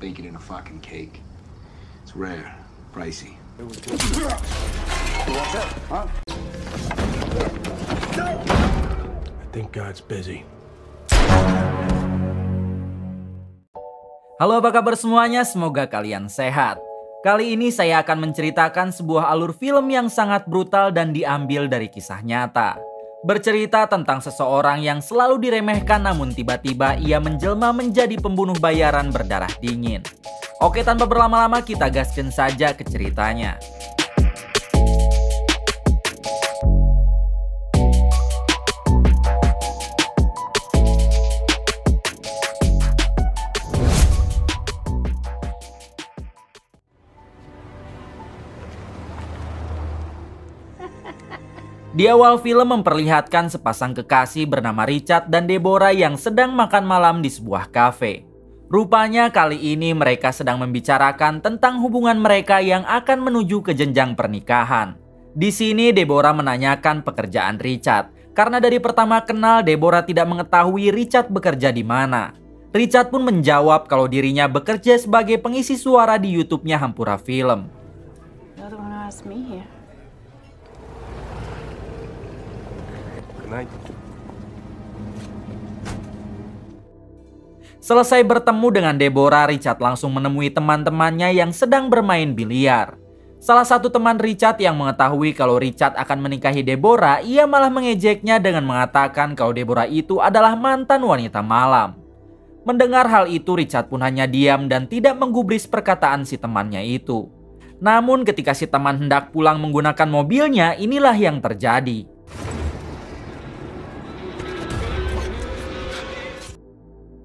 bake it in a fucking cake. It's rare, pricey. I think God's busy. Halo, apa kabar semuanya? Semoga kalian sehat. Kali ini saya akan menceritakan sebuah alur film yang sangat brutal dan diambil dari kisah nyata. Bercerita tentang seseorang yang selalu diremehkan namun tiba-tiba ia menjelma menjadi pembunuh bayaran berdarah dingin. Oke, tanpa berlama-lama kita gaskan saja ke ceritanya. Di awal film memperlihatkan sepasang kekasih bernama Richard dan Deborah yang sedang makan malam di sebuah kafe. Rupanya kali ini mereka sedang membicarakan tentang hubungan mereka yang akan menuju ke jenjang pernikahan. Di sini Deborah menanyakan pekerjaan Richard, karena dari pertama kenal Deborah tidak mengetahui Richard bekerja di mana. Richard pun menjawab kalau dirinya bekerja sebagai pengisi suara di YouTube-nya Hampura Film. You're the one who asked me here. Selesai bertemu dengan Deborah, Richard langsung menemui teman-temannya yang sedang bermain biliar. Salah satu teman Richard yang mengetahui kalau Richard akan menikahi Deborah, ia malah mengejeknya dengan mengatakan kalau Deborah itu adalah mantan wanita malam. Mendengar hal itu, Richard pun hanya diam dan tidak menggubris perkataan si temannya itu. Namun ketika si teman hendak pulang menggunakan mobilnya, inilah yang terjadi.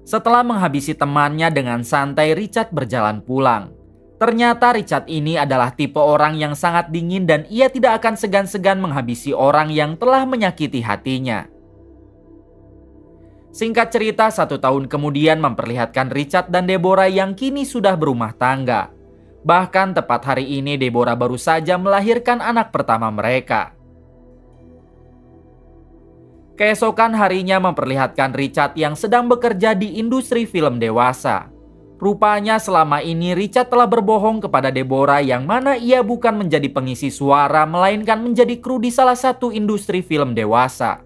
Setelah menghabisi temannya dengan santai, Richard berjalan pulang. Ternyata Richard ini adalah tipe orang yang sangat dingin dan ia tidak akan segan-segan menghabisi orang yang telah menyakiti hatinya. Singkat cerita, 1 tahun kemudian memperlihatkan Richard dan Deborah yang kini sudah berumah tangga. Bahkan tepat hari ini Deborah baru saja melahirkan anak pertama mereka. Keesokan harinya memperlihatkan Richard yang sedang bekerja di industri film dewasa. Rupanya selama ini Richard telah berbohong kepada Deborah yang mana ia bukan menjadi pengisi suara melainkan menjadi kru di salah satu industri film dewasa.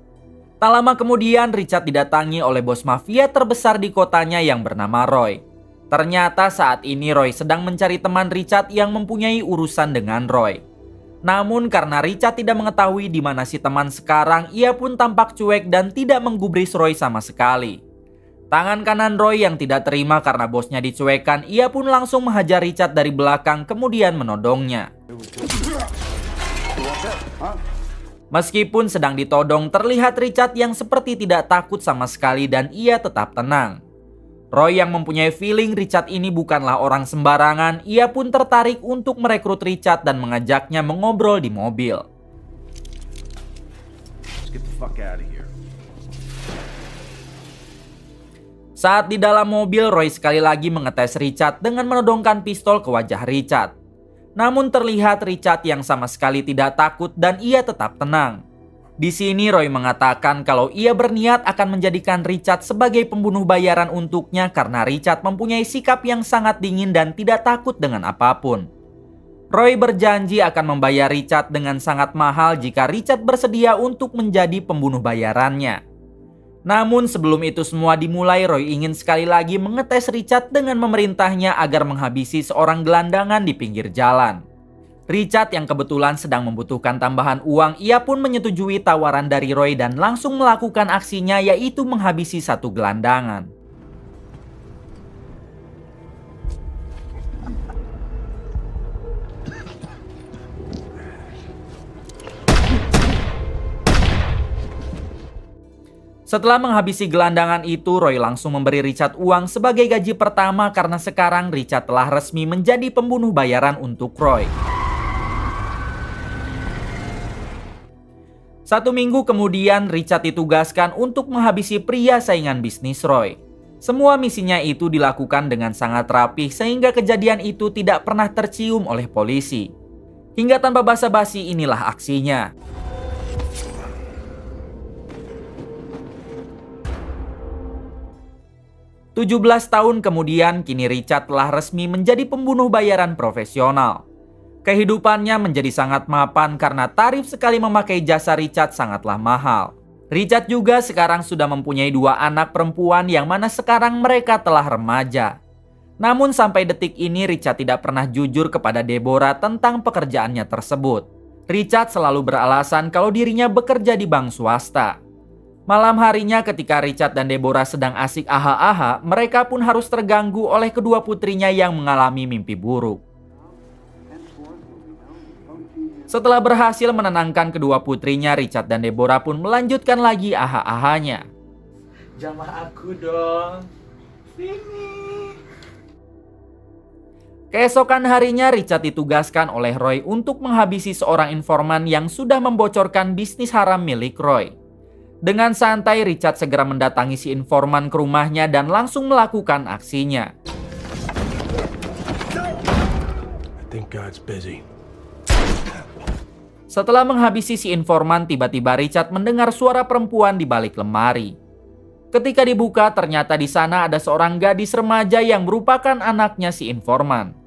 Tak lama kemudian Richard didatangi oleh bos mafia terbesar di kotanya yang bernama Roy. Ternyata saat ini Roy sedang mencari teman Richard yang mempunyai urusan dengan Roy. Namun karena Richard tidak mengetahui di mana si teman sekarang, ia pun tampak cuek dan tidak menggubris Roy sama sekali. Tangan kanan Roy yang tidak terima karena bosnya dicuekan, ia pun langsung menghajar Richard dari belakang kemudian menodongnya. Meskipun sedang ditodong, terlihat Richard yang seperti tidak takut sama sekali dan ia tetap tenang. Roy yang mempunyai feeling Richard ini bukanlah orang sembarangan, ia pun tertarik untuk merekrut Richard dan mengajaknya mengobrol di mobil. Saat di dalam mobil, Roy sekali lagi mengetes Richard dengan menodongkan pistol ke wajah Richard. Namun terlihat Richard yang sama sekali tidak takut dan ia tetap tenang. Di sini Roy mengatakan kalau ia berniat akan menjadikan Richard sebagai pembunuh bayaran untuknya karena Richard mempunyai sikap yang sangat dingin dan tidak takut dengan apapun. Roy berjanji akan membayar Richard dengan sangat mahal jika Richard bersedia untuk menjadi pembunuh bayarannya. Namun sebelum itu semua dimulai, Roy ingin sekali lagi mengetes Richard dengan memerintahnya agar menghabisi seorang gelandangan di pinggir jalan. Richard yang kebetulan sedang membutuhkan tambahan uang, ia pun menyetujui tawaran dari Roy dan langsung melakukan aksinya, yaitu menghabisi satu gelandangan. Setelah menghabisi gelandangan itu, Roy langsung memberi Richard uang sebagai gaji pertama karena sekarang Richard telah resmi menjadi pembunuh bayaran untuk Roy. 1 minggu kemudian, Richard ditugaskan untuk menghabisi pria saingan bisnis Roy. Semua misinya itu dilakukan dengan sangat rapih sehingga kejadian itu tidak pernah tercium oleh polisi. Hingga tanpa basa-basi inilah aksinya. 17 tahun kemudian, kini Richard telah resmi menjadi pembunuh bayaran profesional. Kehidupannya menjadi sangat mapan karena tarif sekali memakai jasa Richard sangatlah mahal. Richard juga sekarang sudah mempunyai 2 anak perempuan yang mana sekarang mereka telah remaja. Namun sampai detik ini Richard tidak pernah jujur kepada Deborah tentang pekerjaannya tersebut. Richard selalu beralasan kalau dirinya bekerja di bank swasta. Malam harinya ketika Richard dan Deborah sedang asik aha-aha, mereka pun harus terganggu oleh kedua putrinya yang mengalami mimpi buruk. Setelah berhasil menenangkan kedua putrinya, Richard dan Deborah pun melanjutkan lagi aha-ahanya. Jamah aku dong. Sini. Keesokan harinya Richard ditugaskan oleh Roy untuk menghabisi seorang informan yang sudah membocorkan bisnis haram milik Roy. Dengan santai Richard segera mendatangi si informan ke rumahnya dan langsung melakukan aksinya. I think God's busy. Setelah menghabisi si informan, tiba-tiba Richard mendengar suara perempuan di balik lemari. Ketika dibuka, ternyata di sana ada seorang gadis remaja yang merupakan anaknya si informan.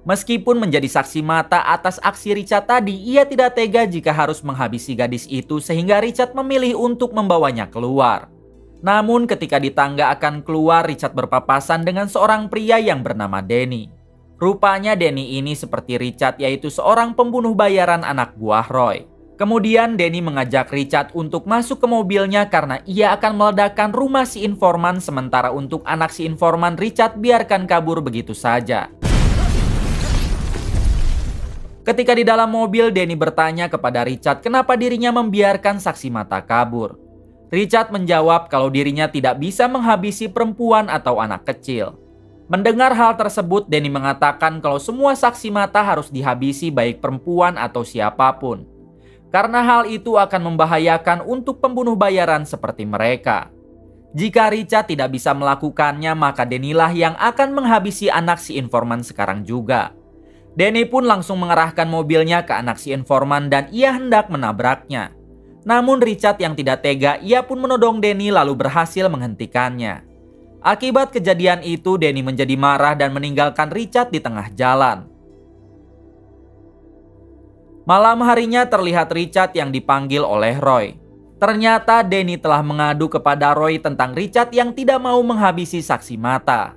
Meskipun menjadi saksi mata atas aksi Richard tadi, ia tidak tega jika harus menghabisi gadis itu sehingga Richard memilih untuk membawanya keluar. Namun ketika di tangga akan keluar, Richard berpapasan dengan seorang pria yang bernama Danny. Rupanya Danny ini seperti Richard, yaitu seorang pembunuh bayaran anak buah Roy. Kemudian Danny mengajak Richard untuk masuk ke mobilnya karena ia akan meledakkan rumah si informan, sementara untuk anak si informan Richard biarkan kabur begitu saja. Ketika di dalam mobil, Danny bertanya kepada Richard kenapa dirinya membiarkan saksi mata kabur. Richard menjawab kalau dirinya tidak bisa menghabisi perempuan atau anak kecil. Mendengar hal tersebut, Danny mengatakan kalau semua saksi mata harus dihabisi baik perempuan atau siapapun. Karena hal itu akan membahayakan untuk pembunuh bayaran seperti mereka. Jika Richard tidak bisa melakukannya, maka Danny lah yang akan menghabisi anak si informan sekarang juga. Danny pun langsung mengerahkan mobilnya ke anak si informan dan ia hendak menabraknya. Namun Richard yang tidak tega, ia pun menodong Danny lalu berhasil menghentikannya. Akibat kejadian itu, Danny menjadi marah dan meninggalkan Richard di tengah jalan. Malam harinya terlihat Richard yang dipanggil oleh Roy. Ternyata Danny telah mengadu kepada Roy tentang Richard yang tidak mau menghabisi saksi mata.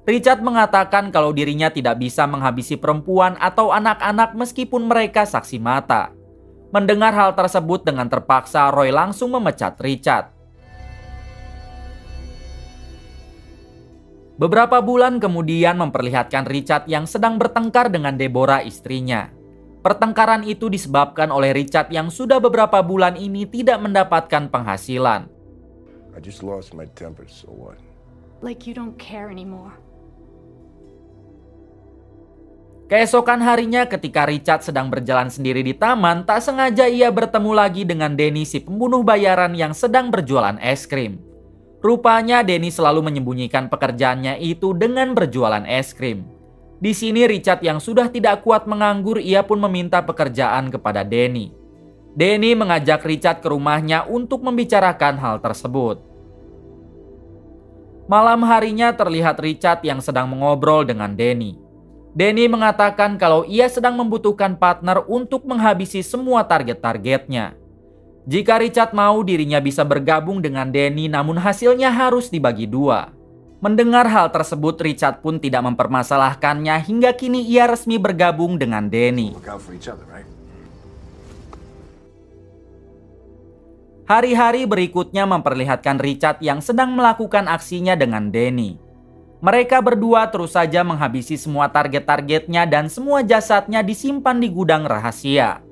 Richard mengatakan kalau dirinya tidak bisa menghabisi perempuan atau anak-anak meskipun mereka saksi mata. Mendengar hal tersebut, dengan terpaksa Roy langsung memecat Richard. Beberapa bulan kemudian memperlihatkan Richard yang sedang bertengkar dengan Deborah istrinya. Pertengkaran itu disebabkan oleh Richard yang sudah beberapa bulan ini tidak mendapatkan penghasilan. I just lost my temper, so what? Like you don't care anymore. Keesokan harinya ketika Richard sedang berjalan sendiri di taman, tak sengaja ia bertemu lagi dengan Danny, si pembunuh bayaran yang sedang berjualan es krim. Rupanya Danny selalu menyembunyikan pekerjaannya itu dengan berjualan es krim. Di sini Richard yang sudah tidak kuat menganggur, ia pun meminta pekerjaan kepada Danny. Danny mengajak Richard ke rumahnya untuk membicarakan hal tersebut. Malam harinya terlihat Richard yang sedang mengobrol dengan Danny. Danny mengatakan kalau ia sedang membutuhkan partner untuk menghabisi semua target-targetnya. Jika Richard mau, dirinya bisa bergabung dengan Danny, namun hasilnya harus dibagi 2. Mendengar hal tersebut, Richard pun tidak mempermasalahkannya hingga kini ia resmi bergabung dengan Danny. Look out for each other, right? Hari-hari berikutnya memperlihatkan Richard yang sedang melakukan aksinya dengan Danny. Mereka berdua terus saja menghabisi semua target-targetnya dan semua jasadnya disimpan di gudang rahasia.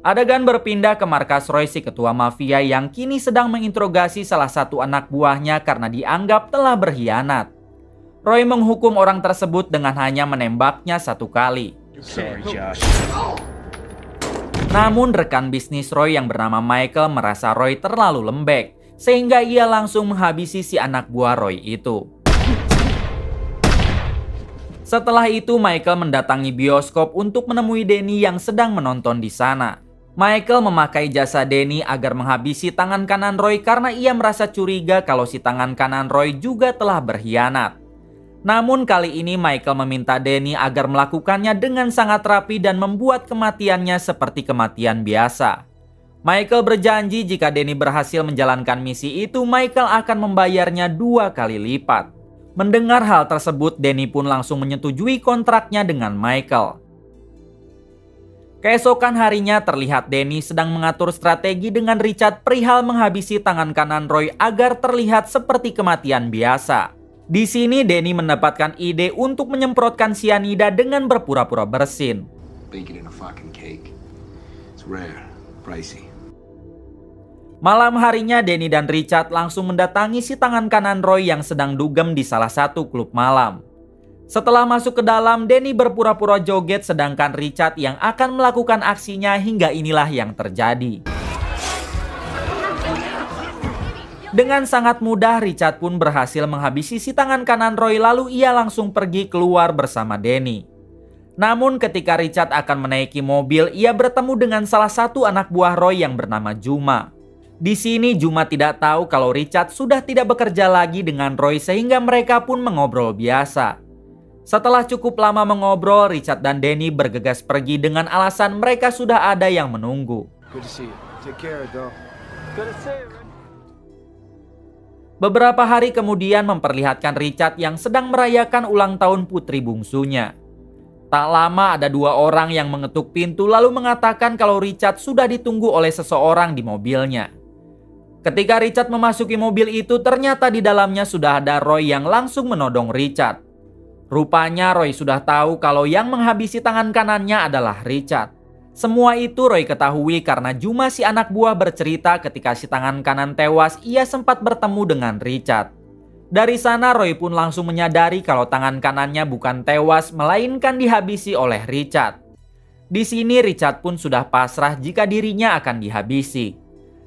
Adegan berpindah ke markas Roy, si ketua mafia yang kini sedang menginterogasi salah satu anak buahnya karena dianggap telah berkhianat. Roy menghukum orang tersebut dengan hanya menembaknya 1 kali. Sorry, Josh. Namun rekan bisnis Roy yang bernama Michael merasa Roy terlalu lembek, sehingga ia langsung menghabisi si anak buah Roy itu. Setelah itu Michael mendatangi bioskop untuk menemui Danny yang sedang menonton di sana. Michael memakai jasa Danny agar menghabisi tangan kanan Roy karena ia merasa curiga kalau si tangan kanan Roy juga telah berkhianat. Namun kali ini Michael meminta Danny agar melakukannya dengan sangat rapi dan membuat kematiannya seperti kematian biasa. Michael berjanji jika Danny berhasil menjalankan misi itu, Michael akan membayarnya 2 kali lipat. Mendengar hal tersebut, Danny pun langsung menyetujui kontraknya dengan Michael. Keesokan harinya terlihat Danny sedang mengatur strategi dengan Richard perihal menghabisi tangan kanan Roy agar terlihat seperti kematian biasa. Di sini Danny mendapatkan ide untuk menyemprotkan sianida dengan berpura-pura bersin. Bake it in a fucking cake. It's rare, pricey. Malam harinya Danny dan Richard langsung mendatangi si tangan kanan Roy yang sedang dugem di salah satu klub malam. Setelah masuk ke dalam, Danny berpura-pura joget sedangkan Richard yang akan melakukan aksinya hingga inilah yang terjadi. Dengan sangat mudah, Richard pun berhasil menghabisi si tangan kanan Roy lalu ia langsung pergi keluar bersama Danny. Namun ketika Richard akan menaiki mobil, ia bertemu dengan salah satu anak buah Roy yang bernama Juma. Di sini Juma tidak tahu kalau Richard sudah tidak bekerja lagi dengan Roy sehingga mereka pun mengobrol biasa. Setelah cukup lama mengobrol, Richard dan Danny bergegas pergi dengan alasan mereka sudah ada yang menunggu. Beberapa hari kemudian memperlihatkan Richard yang sedang merayakan ulang tahun putri bungsunya. Tak lama ada 2 orang yang mengetuk pintu lalu mengatakan kalau Richard sudah ditunggu oleh seseorang di mobilnya. Ketika Richard memasuki mobil itu, ternyata di dalamnya sudah ada Roy yang langsung menodong Richard. Rupanya Roy sudah tahu kalau yang menghabisi tangan kanannya adalah Richard. Semua itu Roy ketahui karena Juma si anak buah bercerita ketika si tangan kanan tewas ia sempat bertemu dengan Richard. Dari sana Roy pun langsung menyadari kalau tangan kanannya bukan tewas melainkan dihabisi oleh Richard. Di sini Richard pun sudah pasrah jika dirinya akan dihabisi.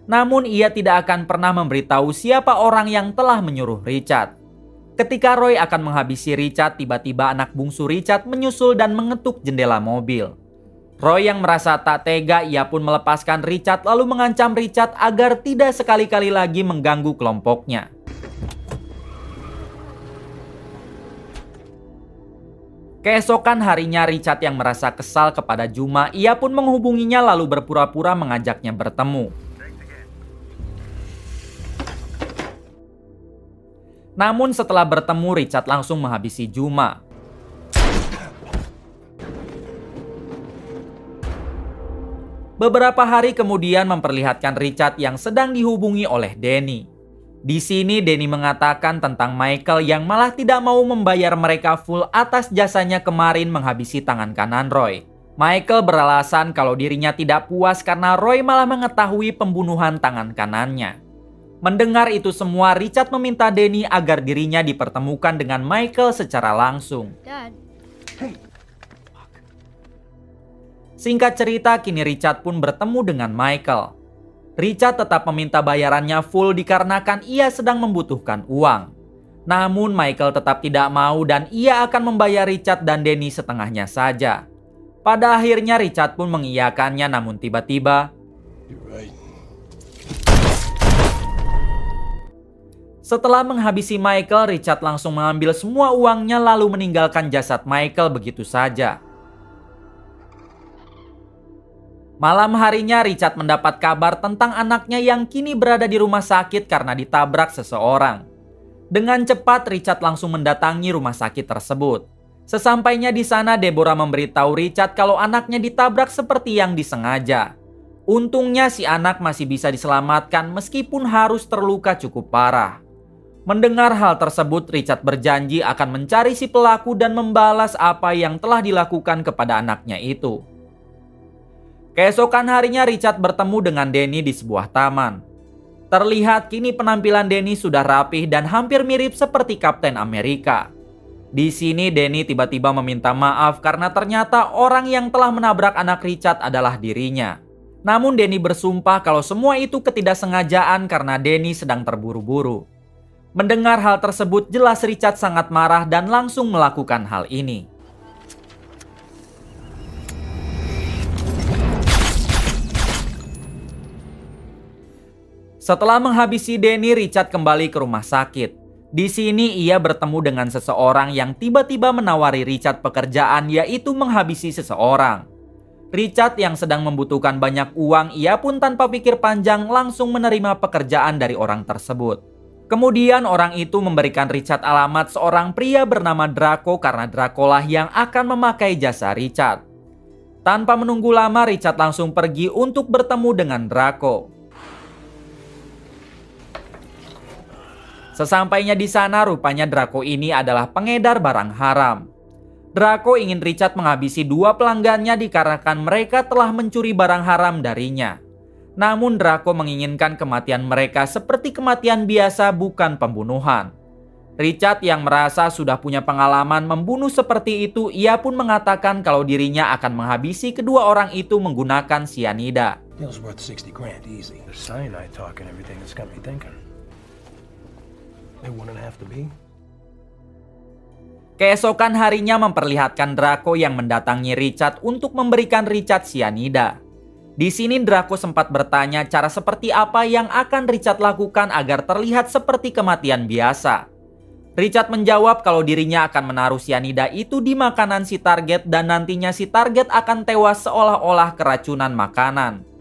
Namun ia tidak akan pernah memberitahu siapa orang yang telah menyuruh Richard. Ketika Roy akan menghabisi Richard, tiba-tiba anak bungsu Richard menyusul dan mengetuk jendela mobil. Roy yang merasa tak tega, ia pun melepaskan Richard lalu mengancam Richard agar tidak sekali-kali lagi mengganggu kelompoknya. Keesokan harinya Richard yang merasa kesal kepada Juma, ia pun menghubunginya lalu berpura-pura mengajaknya bertemu. Namun setelah bertemu, Richard langsung menghabisi Juma. Beberapa hari kemudian memperlihatkan Richard yang sedang dihubungi oleh Danny. Di sini Danny mengatakan tentang Michael yang malah tidak mau membayar mereka full atas jasanya kemarin menghabisi tangan kanan Roy. Michael beralasan kalau dirinya tidak puas karena Roy malah mengetahui pembunuhan tangan kanannya. Mendengar itu semua, Richard meminta Danny agar dirinya dipertemukan dengan Michael secara langsung. Dad. Singkat cerita, kini Richard pun bertemu dengan Michael. Richard tetap meminta bayarannya full dikarenakan ia sedang membutuhkan uang. Namun Michael tetap tidak mau dan ia akan membayar Richard dan Danny setengahnya saja. Pada akhirnya Richard pun mengiyakannya, namun tiba-tiba setelah menghabisi Michael, Richard langsung mengambil semua uangnya lalu meninggalkan jasad Michael begitu saja. Malam harinya Richard mendapat kabar tentang anaknya yang kini berada di rumah sakit karena ditabrak seseorang. Dengan cepat Richard langsung mendatangi rumah sakit tersebut. Sesampainya di sana, Deborah memberitahu Richard kalau anaknya ditabrak seperti yang disengaja. Untungnya si anak masih bisa diselamatkan meskipun harus terluka cukup parah. Mendengar hal tersebut, Richard berjanji akan mencari si pelaku dan membalas apa yang telah dilakukan kepada anaknya itu. Keesokan harinya Richard bertemu dengan Danny di sebuah taman. Terlihat kini penampilan Danny sudah rapih dan hampir mirip seperti Kapten Amerika. Di sini Danny tiba-tiba meminta maaf karena ternyata orang yang telah menabrak anak Richard adalah dirinya. Namun Danny bersumpah kalau semua itu ketidaksengajaan karena Danny sedang terburu-buru. Mendengar hal tersebut, jelas Richard sangat marah dan langsung melakukan hal ini. Setelah menghabisi Danny, Richard kembali ke rumah sakit. Di sini ia bertemu dengan seseorang yang tiba-tiba menawari Richard pekerjaan, yaitu menghabisi seseorang. Richard yang sedang membutuhkan banyak uang, ia pun tanpa pikir panjang langsung menerima pekerjaan dari orang tersebut. Kemudian orang itu memberikan Richard alamat seorang pria bernama Draco karena Draco lah yang akan memakai jasa Richard. Tanpa menunggu lama, Richard langsung pergi untuk bertemu dengan Draco. Sesampainya di sana, rupanya Draco ini adalah pengedar barang haram. Draco ingin Richard menghabisi 2 pelanggannya dikarenakan mereka telah mencuri barang haram darinya. Namun Draco menginginkan kematian mereka seperti kematian biasa, bukan pembunuhan. Richard yang merasa sudah punya pengalaman membunuh seperti itu, ia pun mengatakan kalau dirinya akan menghabisi kedua orang itu menggunakan cyanida. Deal's worth 60 grand easy. The cyanide talk and everything has got me thinking. It wouldn't have to be. Keesokan harinya memperlihatkan Draco yang mendatangi Richard untuk memberikan Richard cyanida. Di sini Draco sempat bertanya cara seperti apa yang akan Richard lakukan agar terlihat seperti kematian biasa. Richard menjawab kalau dirinya akan menaruh cyanida itu di makanan si target dan nantinya si target akan tewas seolah-olah keracunan makanan.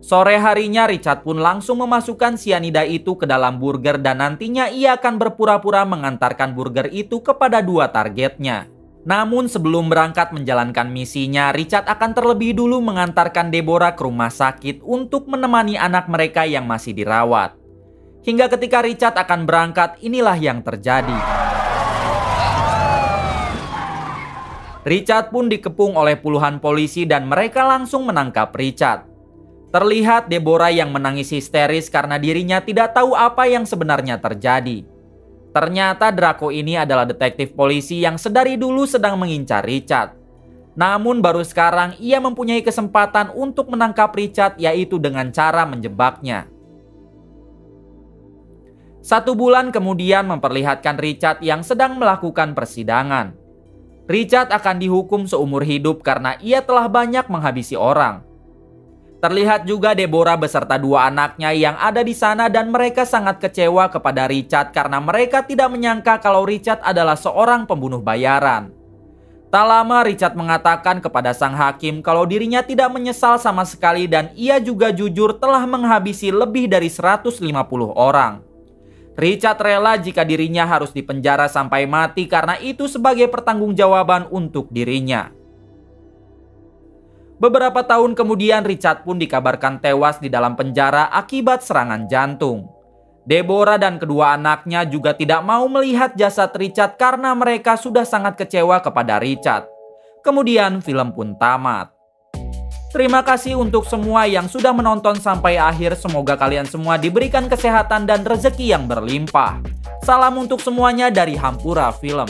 Sore harinya Richard pun langsung memasukkan cyanida itu ke dalam burger dan nantinya ia akan berpura-pura mengantarkan burger itu kepada 2 targetnya. Namun sebelum berangkat menjalankan misinya, Richard akan terlebih dulu mengantarkan Deborah ke rumah sakit untuk menemani anak mereka yang masih dirawat. Hingga ketika Richard akan berangkat, inilah yang terjadi. Richard pun dikepung oleh puluhan polisi dan mereka langsung menangkap Richard. Terlihat Deborah yang menangis histeris karena dirinya tidak tahu apa yang sebenarnya terjadi. Ternyata Draco ini adalah detektif polisi yang sedari dulu sedang mengincar Richard. Namun baru sekarang ia mempunyai kesempatan untuk menangkap Richard, yaitu dengan cara menjebaknya. 1 bulan kemudian memperlihatkan Richard yang sedang melakukan persidangan. Richard akan dihukum seumur hidup karena ia telah banyak menghabisi orang. Terlihat juga Deborah beserta 2 anaknya yang ada di sana dan mereka sangat kecewa kepada Richard karena mereka tidak menyangka kalau Richard adalah seorang pembunuh bayaran. Tak lama Richard mengatakan kepada sang hakim kalau dirinya tidak menyesal sama sekali dan ia juga jujur telah menghabisi lebih dari 150 orang. Richard rela jika dirinya harus dipenjara sampai mati karena itu sebagai pertanggungjawaban untuk dirinya. Beberapa tahun kemudian Richard pun dikabarkan tewas di dalam penjara akibat serangan jantung. Deborah dan kedua anaknya juga tidak mau melihat jasad Richard karena mereka sudah sangat kecewa kepada Richard. Kemudian film pun tamat. Terima kasih untuk semua yang sudah menonton sampai akhir. Semoga kalian semua diberikan kesehatan dan rezeki yang berlimpah. Salam untuk semuanya dari Hampura Film.